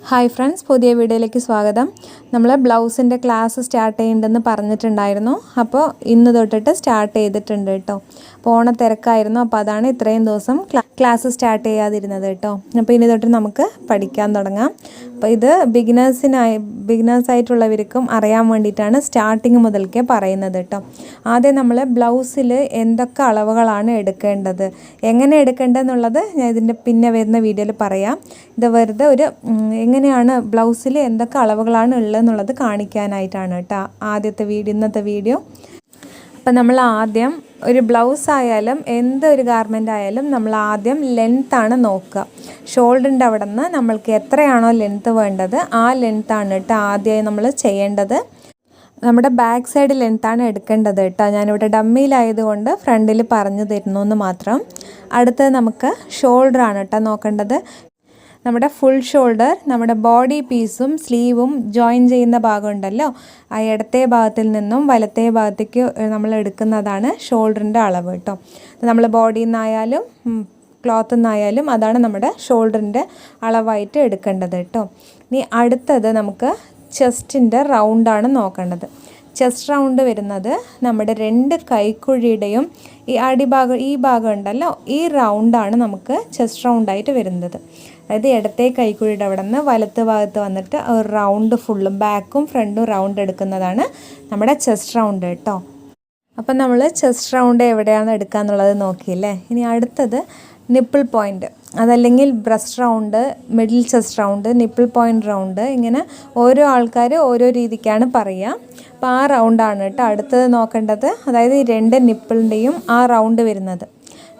Hi friends, പുതിയ വീഡിയോയിലേക്ക് സ്വാഗതം. നമ്മൾ ബ്ലൗസിൻ്റെ ക്ലാസ് സ്റ്റാർട്ട് ചെയ്യുന്നുണ്ടെന്ന് പറഞ്ഞിട്ടുണ്ടായിരുന്നു. അപ്പോൾ ഇന്ന് തൊട്ടിട്ട് സ്റ്റാർട്ട് ചെയ്തിട്ടുണ്ട് കേട്ടോ. അപ്പോൾ ഓണത്തിരക്കായിരുന്നു, അപ്പോൾ അതാണ് ഇത്രയും ദിവസം ക്ലാസ് സ്റ്റാർട്ട് ചെയ്യാതിരുന്നത് കേട്ടോ. അപ്പോൾ ഇനി തൊട്ട് നമുക്ക് പഠിക്കാൻ തുടങ്ങാം. അപ്പോൾ ഇത് ബിഗിനേഴ്സായിട്ടുള്ളവർക്കും അറിയാൻ വേണ്ടിയിട്ടാണ് സ്റ്റാർട്ടിങ് മുതൽക്കേ പറയുന്നത് കേട്ടോ. ആദ്യം നമ്മൾ ബ്ലൗസിൽ എന്തൊക്കെ അളവുകളാണ് എടുക്കേണ്ടത്, എങ്ങനെ എടുക്കേണ്ടതെന്നുള്ളത് ഞാൻ ഇതിൻ്റെ പിന്നെ വരുന്ന വീഡിയോയിൽ പറയാം. ഇത് വെറുതെ ഒരു എങ്ങനെയാണ് ബ്ലൗസിൽ എന്തൊക്കെ അളവുകളാണ് ഉള്ളതെന്നുള്ളത് കാണിക്കാനായിട്ടാണ് കേട്ടോ ഇന്നത്തെ വീഡിയോ. അപ്പം നമ്മൾ ആദ്യം ഒരു ബ്ലൗസ് ആയാലും എന്തൊരു ഗാർമെൻ്റ് ആയാലും നമ്മൾ ആദ്യം ലെങ്ത്താണ് നോക്കുക. ഷോൾഡറിൻ്റെ അവിടെ നിന്ന് നമ്മൾക്ക് എത്രയാണോ ലെങ്ത്ത് വേണ്ടത് ആ ലെങ്ത്താണ് കേട്ടോ ആദ്യമായി നമ്മൾ ചെയ്യേണ്ടത്. നമ്മുടെ ബാക്ക് സൈഡ് ലെങ്ത്താണ് എടുക്കേണ്ടത് കേട്ടോ. ഞാനിവിടെ ഡമ്മിയിലായതുകൊണ്ട് ഫ്രണ്ടിൽ പറഞ്ഞു തരുന്നു എന്ന് മാത്രം. അടുത്തത് നമുക്ക് ഷോൾഡറാണ് കേട്ടോ നോക്കേണ്ടത്. നമ്മുടെ ഫുൾ ഷോൾഡർ, നമ്മുടെ ബോഡി പീസും സ്ലീവും ജോയിൻ ചെയ്യുന്ന ഭാഗമുണ്ടല്ലോ, ആ ഇടത്തെ ഭാഗത്തിൽ നിന്നും വലത്തെ ഭാഗത്തേക്ക് നമ്മൾ എടുക്കുന്നതാണ് ഷോൾഡറിൻ്റെ അളവ് കേട്ടോ. നമ്മൾ ബോഡിയിൽ നിന്നായാലും ക്ലോത്തിൽ നിന്നായാലും അതാണ് നമ്മുടെ ഷോൾഡറിൻ്റെ അളവായിട്ട് എടുക്കേണ്ടത് കേട്ടോ. ഇനി അടുത്തത് നമുക്ക് ചെസ്റ്റിൻ്റെ റൗണ്ടാണ് നോക്കേണ്ടത്. ചെസ്റ്റ് റൗണ്ട് വരുന്നത് നമ്മുടെ രണ്ട് കൈക്കുഴിയുടെയും ഈ ഭാഗം ഉണ്ടല്ലോ, ഈ റൗണ്ടാണ് നമുക്ക് ചെസ്റ്റ് റൗണ്ടായിട്ട് വരുന്നത്. അതായത് ഇടത്തെ കൈക്കുഴിയുടെ അവിടെ നിന്ന് വലത്ത് ഭാഗത്ത് വന്നിട്ട് ഒരു റൗണ്ട് ഫുള്ളും ബാക്കും ഫ്രണ്ടും റൗണ്ട് എടുക്കുന്നതാണ് നമ്മുടെ ചെസ്റ്റ് റൗണ്ട് കേട്ടോ. അപ്പം നമ്മൾ ചെസ്റ്റ് റൗണ്ട് എവിടെയാണ് എടുക്കുക എന്നുള്ളത് നോക്കിയില്ലേ. ഇനി അടുത്തത് നിപ്പിൾ പോയിൻ്റ്, അതല്ലെങ്കിൽ breast round, middle chest round, nipple point round, ഇങ്ങനെ ഓരോ ആൾക്കാർ ഓരോ രീതിക്കാണ് പറയുക. അപ്പോൾ ആ റൗണ്ടാണ് കേട്ടോ അടുത്തത് നോക്കേണ്ടത്. അതായത് ഈ രണ്ട് നിപ്പിളിൻ്റെയും ആ റൗണ്ട് വരുന്നത്.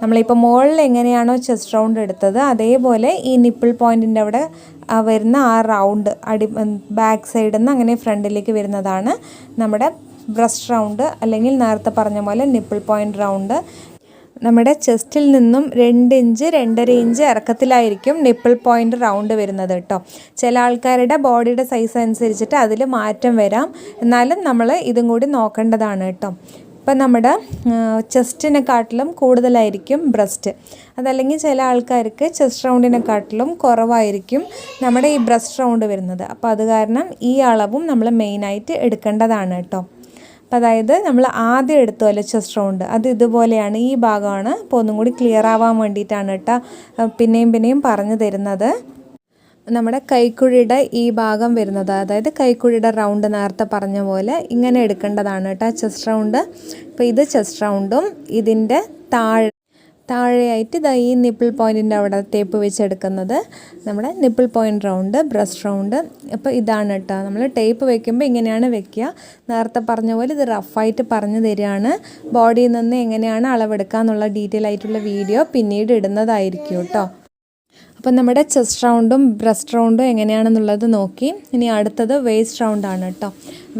നമ്മളിപ്പോൾ മുകളിൽ എങ്ങനെയാണോ ചെസ്റ്റ് റൗണ്ട് എടുത്തത് അതേപോലെ ഈ നിപ്പിൾ പോയിൻറ്റിൻ്റെ അവിടെ വരുന്ന ആ റൗണ്ട് ബാക്ക് സൈഡിൽ നിന്ന് അങ്ങനെ ഫ്രണ്ടിലേക്ക് വരുന്നതാണ് നമ്മുടെ ബ്രസ്റ്റ് റൗണ്ട്, അല്ലെങ്കിൽ നേരത്തെ പറഞ്ഞ പോലെ നിപ്പിൾ പോയിൻ്റ് റൗണ്ട്. നമ്മുടെ ചെസ്റ്റിൽ നിന്നും 2 ഇഞ്ച് 2.5 ഇഞ്ച് ഇറക്കത്തിലായിരിക്കും നിപ്പിൾ പോയിൻ്റ് റൗണ്ട് വരുന്നത് കേട്ടോ. ചില ആൾക്കാരുടെ ബോഡിയുടെ സൈസ് അനുസരിച്ചിട്ട് അതിൽ മാറ്റം വരാം, എന്നാലും നമ്മൾ ഇതും കൂടി നോക്കേണ്ടതാണ് കേട്ടോ. ഇപ്പം നമ്മുടെ ചെസ്റ്റിനെക്കാട്ടിലും കൂടുതലായിരിക്കും ബ്രസ്റ്റ്, അതല്ലെങ്കിൽ ചില ആൾക്കാർക്ക് ചെസ്റ്റ് റൗണ്ടിനെക്കാട്ടിലും കുറവായിരിക്കും നമ്മുടെ ഈ ബ്രസ്റ്റ് റൗണ്ട് വരുന്നത്. അപ്പോൾ അത് കാരണം ഈ അളവും നമ്മൾ മെയിനായിട്ട് എടുക്കേണ്ടതാണ് കേട്ടോ. അപ്പോൾ അതായത് നമ്മൾ ആദ്യം എടുത്തുമല്ലോ ചെസ്റ്റ് റൗണ്ട്, അത് ഇതുപോലെയാണ്, ഈ ഭാഗമാണ്. അപ്പോൾ ഒന്നും കൂടി ക്ലിയർ ആവാൻ വേണ്ടിയിട്ടാണ് കേട്ടോ പിന്നെയും പറഞ്ഞു തരുന്നത്. നമ്മുടെ കൈക്കുഴിയുടെ ഈ ഭാഗം വരുന്നത്, അതായത് കൈക്കുഴിയുടെ റൗണ്ട് നേരത്തെ പറഞ്ഞ പോലെ ഇങ്ങനെ എടുക്കേണ്ടതാണ് കേട്ടോ ചെസ്റ്റ് റൗണ്ട്. അപ്പോൾ ഇത് ചെസ്റ്റ് റൗണ്ടും ഇതിൻ്റെ താഴെയായിട്ട് ഈ നിപ്പിൾ പോയിൻറ്റിൻ്റെ അവിടെ ടേപ്പ് വെച്ചെടുക്കുന്നത് നമ്മുടെ nipple point round, breast round. അപ്പോൾ ഇതാണ് കേട്ടോ നമ്മൾ ടേപ്പ് വയ്ക്കുമ്പോൾ ഇങ്ങനെയാണ് വെക്കുക. നേരത്തെ പറഞ്ഞ പോലെ ഇത് റഫായിട്ട് പറഞ്ഞു തരികയാണ്. ബോഡിയിൽ നിന്ന് എങ്ങനെയാണ് അളവെടുക്കുക എന്നുള്ള ഡീറ്റെയിൽ ആയിട്ടുള്ള വീഡിയോ പിന്നീട് ഇടുന്നതായിരിക്കും കേട്ടോ. അപ്പം നമ്മുടെ ചെസ്റ്റ് റൗണ്ടും ബ്രസ്റ്റ് റൗണ്ടും എങ്ങനെയാണെന്നുള്ളത് നോക്കി. ഇനി അടുത്തത് വേസ്റ്റ് റൗണ്ടാണ് കേട്ടോ.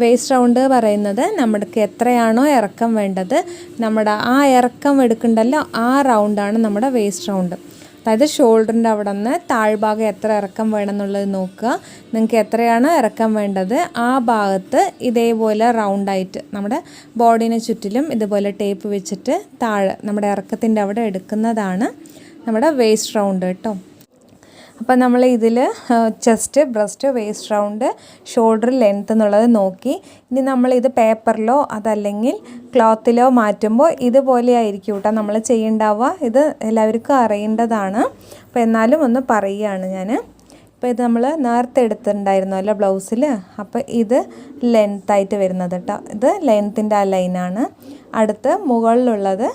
വേസ്റ്റ് റൗണ്ട് പറയുന്നത് നമുക്ക് എത്രയാണോ ഇറക്കം വേണ്ടത്, നമ്മുടെ ആ ഇറക്കം എടുക്കണ്ടല്ലോ, ആ റൗണ്ടാണ് നമ്മുടെ വേസ്റ്റ് റൗണ്ട്. അതായത് ഷോൾഡറിൻ്റെ അവിടെ നിന്ന് താഴ്ഭാഗം എത്ര ഇറക്കം വേണമെന്നുള്ളത് നോക്കുക. നിങ്ങൾക്ക് എത്രയാണോ ഇറക്കം വേണ്ടത് ആ ഭാഗത്ത് ഇതേപോലെ റൗണ്ടായിട്ട് നമ്മുടെ ബോഡീനെ ചുറ്റിലും ഇതുപോലെ ടേപ്പ് വെച്ചിട്ട് താഴെ നമ്മുടെ ഇറക്കത്തിൻ്റെ അവിടെ എടുക്കുന്നതാണ് നമ്മുടെ വേസ്റ്റ് റൗണ്ട് കേട്ടോ. അപ്പം നമ്മൾ ഇതിൽ chest, breast, waste round, shoulder length എന്നുള്ളത് നോക്കി. ഇനി നമ്മളിത് പേപ്പറിലോ അതല്ലെങ്കിൽ ക്ലോത്തിലോ മാറ്റുമ്പോൾ ഇതുപോലെ ആയിരിക്കും കേട്ടോ നമ്മൾ ചെയ്യേണ്ടാവുക. ഇത് എല്ലാവർക്കും അറിയേണ്ടതാണ്, അപ്പോൾ എന്നാലും ഒന്ന് പറയുകയാണ് ഞാൻ. ഇപ്പോൾ ഇത് നമ്മൾ നേരത്തെ എടുത്തിട്ടുണ്ടായിരുന്നല്ലോ ബ്ലൗസിൽ, അപ്പോൾ ഇത് ലെങ്ത്തായിട്ട് വരുന്നത് കേട്ടോ. ഇത് ലെങ്ത്തിൻ്റെ ആ ലൈനാണ്. അടുത്ത് മുകളിലുള്ളത്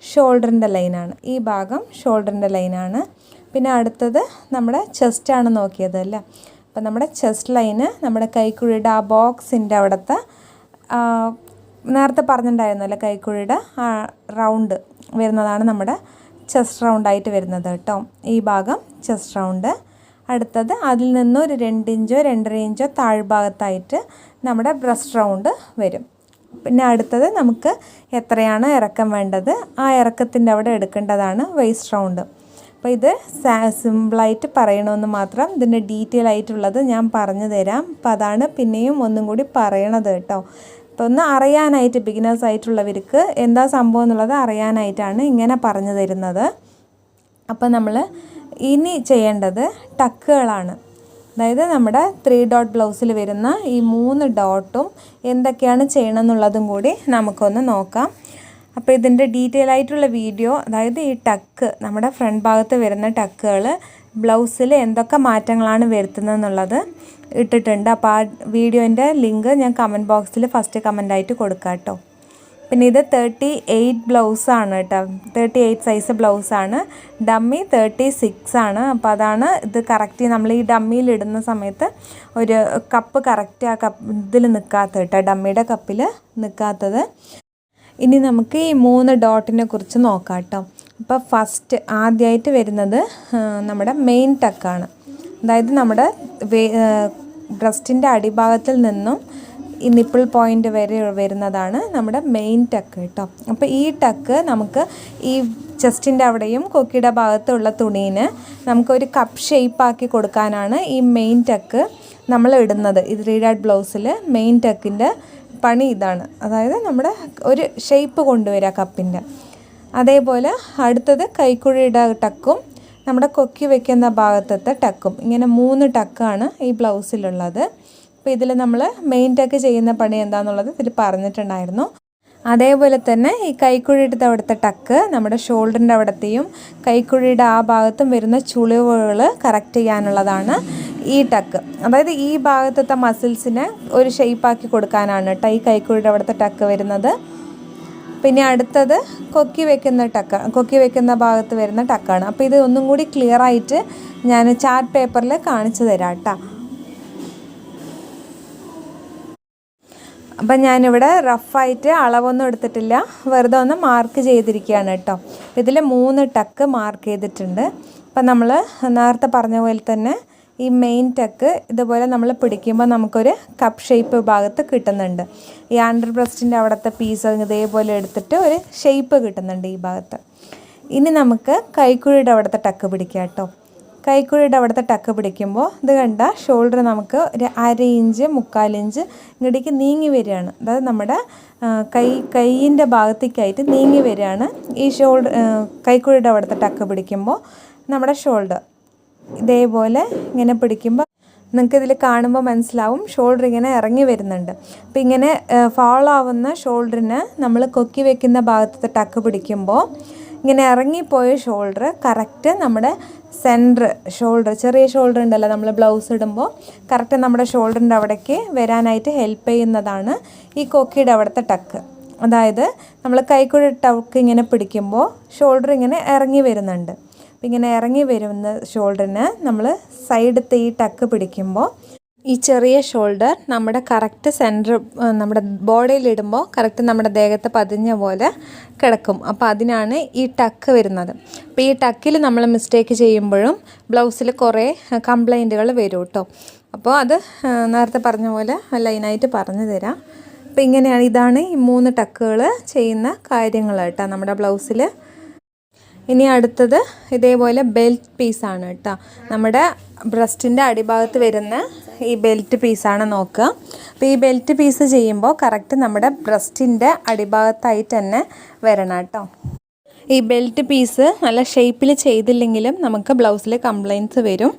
ഷോൾഡറിൻ്റെ ലൈനാണ്, ഈ ഭാഗം ഷോൾഡറിൻ്റെ ലൈനാണ്. പിന്നെ അടുത്തത് നമ്മുടെ ചെസ്റ്റാണ് നോക്കിയത് അല്ലേ. അപ്പം നമ്മുടെ ചെസ്റ്റ് ലൈന് നമ്മുടെ കൈക്കുഴിയുടെ ആ ബോക്സിൻ്റെ അവിടുത്തെ നേരത്തെ പറഞ്ഞിട്ടുണ്ടായിരുന്നല്ലോ, കൈക്കുഴിയുടെ ആ റൗണ്ട് വരുന്നതാണ് നമ്മുടെ ചെസ്റ്റ് റൗണ്ടായിട്ട് വരുന്നത് കേട്ടോ. ഈ ഭാഗം ചെസ്റ്റ് റൗണ്ട്. അടുത്തത് അതിൽ നിന്നൊരു 2 ഇഞ്ചോ 2.5 ഇഞ്ചോ താഴ്ഭാഗത്തായിട്ട് നമ്മുടെ ബ്രസ്റ്റ് റൗണ്ട് വരും. പിന്നെ അടുത്തത് നമുക്ക് എത്രയാണ് ഇറക്കം വേണ്ടത് ആ ഇറക്കത്തിൻ്റെ അവിടെ എടുക്കേണ്ടതാണ് വേസ്റ്റ് റൗണ്ട്. അപ്പോൾ ഇത് സിമ്പിളായിട്ട് പറയണമെന്ന് മാത്രം. ഇതിൻ്റെ ഡീറ്റെയിൽ ആയിട്ടുള്ളത് ഞാൻ പറഞ്ഞു തരാം. അപ്പോൾ അതാണ് പിന്നെയും ഒന്നും കൂടി പറയണത് കേട്ടോ. അപ്പോൾ ഒന്ന് അറിയാനായിട്ട് ബിഗിനേഴ്സ് ആയിട്ടുള്ളവർക്ക് എന്താ സംഭവം എന്നുള്ളത് അറിയാനായിട്ടാണ് ഇങ്ങനെ പറഞ്ഞു തരുന്നത്. അപ്പോൾ നമ്മൾ ഇനി ചെയ്യേണ്ടത് ടക്കുകളാണ്. അതായത് നമ്മുടെ 3 ഡോട്ട് ബ്ലൗസിൽ വരുന്ന ഈ 3 ഡോട്ടും എന്തൊക്കെയാണ് ചെയ്യണം എന്നുള്ളതും കൂടി നമുക്കൊന്ന് നോക്കാം. അപ്പോൾ ഇതിൻ്റെ ഡീറ്റെയിൽ ആയിട്ടുള്ള വീഡിയോ, അതായത് ഈ ടക്ക്, നമ്മുടെ ഫ്രണ്ട് ഭാഗത്ത് വരുന്ന ടക്കുകൾ ബ്ലൗസിൽ എന്തൊക്കെ മാറ്റങ്ങളാണ് വരുത്തുന്നതെന്നുള്ളത് ഇട്ടിട്ടുണ്ട്. അപ്പോൾ ആ വീഡിയോൻ്റെ ലിങ്ക് ഞാൻ കമൻറ്റ് ബോക്സിൽ ഫസ്റ്റ് കമൻ്റായിട്ട് കൊടുക്കാം കേട്ടോ. പിന്നെ ഇത് 38 ബ്ലൗസാണ് കേട്ടോ, 38 സൈസ് ബ്ലൗസാണ്. ഡമ്മി 36 ആണ്. അപ്പോൾ അതാണ് ഇത് കറക്റ്റ് നമ്മൾ ഈ ഡമ്മിയിൽ ഇടുന്ന സമയത്ത് ഒരു കപ്പ് കറക്റ്റ് ആ കപ്പ് ഇതിൽ നിൽക്കാത്തത് കേട്ടോ, ഡമ്മിയുടെ കപ്പിൽ നിൽക്കാത്തത്. ഇനി നമുക്ക് ഈ 3 ഡോട്ടിനെ കുറിച്ച് നോക്കാം കേട്ടോ. അപ്പോൾ ഫസ്റ്റ് ആദ്യമായിട്ട് വരുന്നത് നമ്മുടെ മെയിൻ ടക്കാണ്. അതായത് നമ്മുടെ ബ്രസ്റ്റിൻ്റെ അടിഭാഗത്തിൽ നിന്നും ഈ നിപ്പിൾ പോയിൻ്റ് വരെ വരുന്നതാണ് നമ്മുടെ മെയിൻ ടക്ക് കേട്ടോ. അപ്പോൾ ഈ ടക്ക് നമുക്ക് ഈ ചെസ്റ്റിൻ്റെ അവിടെയും കൊക്കിയുടെ ഭാഗത്തുള്ള തുണീന് നമുക്കൊരു കപ്പ് ഷേപ്പാക്കി കൊടുക്കാനാണ് ഈ മെയിൻ ടക്ക് നമ്മൾ ഇടുന്നത്. ഈ 3 ഡോട്ട് ബ്ലൗസിൽ മെയിൻ ടക്കിൻ്റെ പണി ഇതാണ്. അതായത് നമ്മുടെ ഒരു ഷേപ്പ് കൊണ്ടുവരിക കപ്പിൻ്റെ. അതേപോലെ അടുത്തത് കൈക്കുഴിയുടെ ടക്കും നമ്മുടെ കൊക്കി വെക്കുന്ന ഭാഗത്തത്തെ ടക്കും. ഇങ്ങനെ 3 ടക്കാണ് ഈ ബ്ലൗസിലുള്ളത്. അപ്പോൾ ഇതിൽ നമ്മൾ മെയിൻ ടക്ക് ചെയ്യുന്ന പണി എന്താണെന്നുള്ളത് ഇതിൽ പറഞ്ഞിട്ടുണ്ടായിരുന്നു. അതേപോലെ തന്നെ ഈ കൈക്കുഴിയുടെ അവിടുത്തെ ടക്ക് നമ്മുടെ ഷോൾഡറിൻ്റെ അവിടത്തെയും കൈക്കുഴിയുടെ ആ ഭാഗത്തും വരുന്ന ചുളിവുകൾ കറക്റ്റ് ചെയ്യാനുള്ളതാണ് ഈ ടക്ക്. അതായത് ഈ ഭാഗത്തെ മസിൽസിനെ ഒരു ഷേപ്പാക്കി കൊടുക്കാനാണ് കേട്ടോ ഈ കൈക്കുഴിയുടെ അവിടുത്തെ ടക്ക് വരുന്നത്. പിന്നെ അടുത്തത് കൊക്കി വെക്കുന്ന ഭാഗത്ത് വരുന്ന ടക്കാണ്. അപ്പോൾ ഇത് ഒന്നും കൂടി ക്ലിയർ ആയിട്ട് ഞാൻ ചാർട്ട് പേപ്പറിൽ കാണിച്ചു തരാം കേട്ടോ. അപ്പം ഞാനിവിടെ റഫായിട്ട് അളവൊന്നും എടുത്തിട്ടില്ല, വെറുതെ ഒന്ന് മാർക്ക് ചെയ്തിരിക്കുകയാണ് കേട്ടോ. ഇതിൽ 3 ടക്ക് മാർക്ക് ചെയ്തിട്ടുണ്ട്. അപ്പം നമ്മൾ നേരത്തെ പറഞ്ഞ പോലെ തന്നെ ഈ മെയിൻ ടക്ക് ഇതുപോലെ നമ്മൾ പിടിക്കുമ്പോൾ നമുക്കൊരു കപ്പ് ഷേപ്പ് ഭാഗത്ത് കിട്ടുന്നുണ്ട്. ഈ അണ്ടർ ബ്രസ്റ്റിൻ്റെ അവിടുത്തെ പീസ് ഇതേപോലെ എടുത്തിട്ട് ഒരു ഷേപ്പ് കിട്ടുന്നുണ്ട് ഈ ഭാഗത്ത്. ഇനി നമുക്ക് കൈക്കുഴിയുടെ അവിടുത്തെ ടക്ക് പിടിക്കാം കേട്ടോ. കൈക്കുഴിയുടെ അവിടുത്തെ ടക്ക് പിടിക്കുമ്പോൾ ഇത് കണ്ട ഷോൾഡർ നമുക്ക് ഒരു 1/2 ഇഞ്ച് 3/4 ഇഞ്ച് ഇങ്ങോട്ടേക്ക് നീങ്ങി വരികയാണ്. അതായത് നമ്മുടെ കൈയിൻ്റെ ഭാഗത്തേക്കായിട്ട് നീങ്ങി വരികയാണ് ഈ കൈക്കുഴിയുടെ അവിടുത്തെ ടക്ക് പിടിക്കുമ്പോൾ. നമ്മുടെ ഷോൾഡർ ഇതേപോലെ ഇങ്ങനെ പിടിക്കുമ്പോൾ നിങ്ങൾക്ക് ഇതിൽ കാണുമ്പോൾ മനസ്സിലാവും ഷോൾഡർ ഇങ്ങനെ ഇറങ്ങി വരുന്നുണ്ട്. അപ്പോൾ ഇങ്ങനെ ഫാൾ ആവുന്ന ഷോൾഡറിന് നമ്മൾ കൊക്കി വെക്കുന്ന ഭാഗത്തെ ടക്ക് പിടിക്കുമ്പോൾ ഇങ്ങനെ ഇറങ്ങിപ്പോയ ഷോൾഡർ കറക്റ്റ് നമ്മുടെ ഷോൾഡർ ചെറിയ ഷോൾഡർ ഉണ്ടല്ലോ നമ്മൾ ബ്ലൗസ് ഇടുമ്പോൾ കറക്റ്റ് നമ്മുടെ ഷോൾഡറിൻ്റെ അവിടേക്ക് വരാനായിട്ട് ഹെൽപ്പ് ചെയ്യുന്നതാണ് ഈ കൊക്കിയുടെ അവിടുത്തെ ടക്ക്. അതായത് നമ്മൾ കൈക്കുഴി ടക്ക് ഇങ്ങനെ പിടിക്കുമ്പോൾ ഷോൾഡർ ഇങ്ങനെ ഇറങ്ങി വരുന്നുണ്ട്. അപ്പം ഇങ്ങനെ ഇറങ്ങി വരുന്ന ഷോൾഡറിന് നമ്മൾ സൈഡത്തെ ഈ ടക്ക് പിടിക്കുമ്പോൾ ഈ ചെറിയ ഷോൾഡർ നമ്മുടെ കറക്റ്റ് നമ്മുടെ ബോഡിയിലിടുമ്പോൾ കറക്റ്റ് നമ്മുടെ ദേഹത്ത് പതിഞ്ഞ പോലെ കിടക്കും. അപ്പോൾ അതിനാണ് ഈ ടക്ക് വരുന്നത്. അപ്പോൾ ഈ ടക്കിൽ നമ്മൾ മിസ്റ്റേക്ക് ചെയ്യുമ്പോഴും ബ്ലൗസിൽ കുറേ കംപ്ലൈൻറ്റുകൾ വരും കേട്ടോ. അപ്പോൾ അത് നേരത്തെ പറഞ്ഞ പോലെ ലൈനായിട്ട് പറഞ്ഞു തരാം. അപ്പോൾ ഇതാണ് ഈ 3 ടക്കുകൾ ചെയ്യുന്ന കാര്യങ്ങൾ കേട്ടോ നമ്മുടെ ബ്ലൗസിൽ. ഇനി അടുത്തത് ഇതേപോലെ ബെൽറ്റ് പീസാണ് കേട്ടോ. നമ്മുടെ ബ്രസ്റ്റിൻ്റെ അടിഭാഗത്ത് വരുന്ന ഈ ബെൽറ്റ് പീസാണ് നോക്കുക. അപ്പോൾ ഈ ബെൽറ്റ് പീസ് ചെയ്യുമ്പോൾ കറക്റ്റ് നമ്മുടെ ബ്രസ്റ്റിൻ്റെ അടിഭാഗത്തായിട്ട് തന്നെ വരണം കേട്ടോ. ഈ ബെൽറ്റ് പീസ് നല്ല ഷേപ്പിൽ ചെയ്തില്ലെങ്കിലും നമുക്ക് ബ്ലൗസിൽ കംപ്ലൈൻറ്റ്സ് വരും.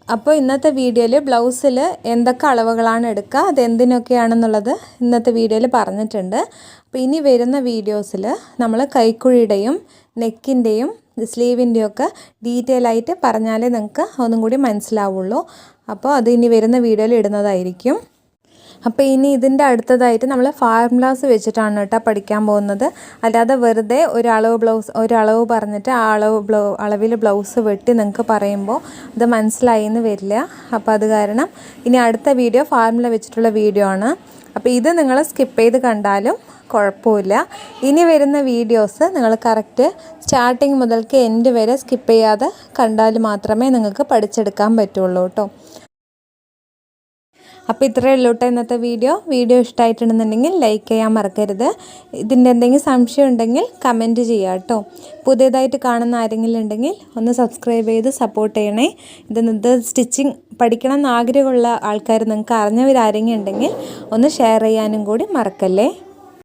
അപ്പോൾ ഇന്നത്തെ വീഡിയോയിൽ ബ്ലൗസിൽ എന്തൊക്കെ അളവുകളാണ് എടുക്കുക, അതെന്തിനൊക്കെയാണെന്നുള്ളത് ഇന്നത്തെ വീഡിയോയിൽ പറഞ്ഞിട്ടുണ്ട്. അപ്പോൾ ഇനി വരുന്ന വീഡിയോസിൽ നമ്മൾ കൈക്കുഴിയുടെയും നെക്കിൻ്റെയും സ്ലീവിൻ്റെയും ഒക്കെ ഡീറ്റെയിൽ ആയിട്ട് പറഞ്ഞാലേ നിങ്ങൾക്ക് ഒന്നും കൂടി മനസ്സിലാവുള്ളൂ. അപ്പോൾ അത് ഇനി വരുന്ന വീഡിയോയിൽ ഇടുന്നതായിരിക്കും. അപ്പോൾ ഇനി ഇതിൻ്റെ അടുത്തതായിട്ട് നമ്മൾ ഫോർമുലാസ് വെച്ചിട്ടാണ് കേട്ടോ പഠിക്കാൻ പോകുന്നത്. അല്ലാതെ വെറുതെ ഒരളവ് പറഞ്ഞിട്ട് ആ അളവിൽ ബ്ലൗസ് വെട്ടി നിങ്ങൾക്ക് പറയുമ്പോൾ അത് മനസ്സിലായി എന്ന് വരില്ല. അപ്പോൾ അത് കാരണം ഇനി അടുത്ത വീഡിയോ ഫോർമുല വെച്ചിട്ടുള്ള വീഡിയോ ആണ്. അപ്പോൾ ഇത് നിങ്ങൾ സ്കിപ്പ് ചെയ്ത് കണ്ടാലും കുഴപ്പമില്ല. ഇനി വരുന്ന വീഡിയോസ് നിങ്ങൾ കറക്റ്റ് സ്റ്റാർട്ടിങ് മുതൽക്ക് എൻഡ് വരെ സ്കിപ്പ് ചെയ്യാതെ കണ്ടാൽ മാത്രമേ നിങ്ങൾക്ക് പഠിച്ചെടുക്കാൻ പറ്റുള്ളൂ കേട്ടോ. അപ്പോൾ ഇത്രയേ ഉള്ളൂ കേട്ടോ ഇന്നത്തെ വീഡിയോ ഇഷ്ടമായിട്ടുണ്ടെന്നുണ്ടെങ്കിൽ ലൈക്ക് ചെയ്യാൻ മറക്കരുത്. ഇതിൻ്റെ എന്തെങ്കിലും സംശയം ഉണ്ടെങ്കിൽ കമൻറ്റ് ചെയ്യുക കേട്ടോ. പുതിയതായിട്ട് കാണുന്ന ആരെങ്കിലും ഉണ്ടെങ്കിൽ ഒന്ന് സബ്സ്ക്രൈബ് ചെയ്ത് സപ്പോർട്ട് ചെയ്യണേ. ഇത് സ്റ്റിച്ചിങ് പഠിക്കണം എന്ന് ആഗ്രഹമുള്ള ആൾക്കാർ, നിങ്ങൾക്ക് അറിഞ്ഞവരാരെങ്കിലും ഉണ്ടെങ്കിൽ ഒന്ന് ഷെയർ ചെയ്യാനും കൂടി മറക്കല്ലേ.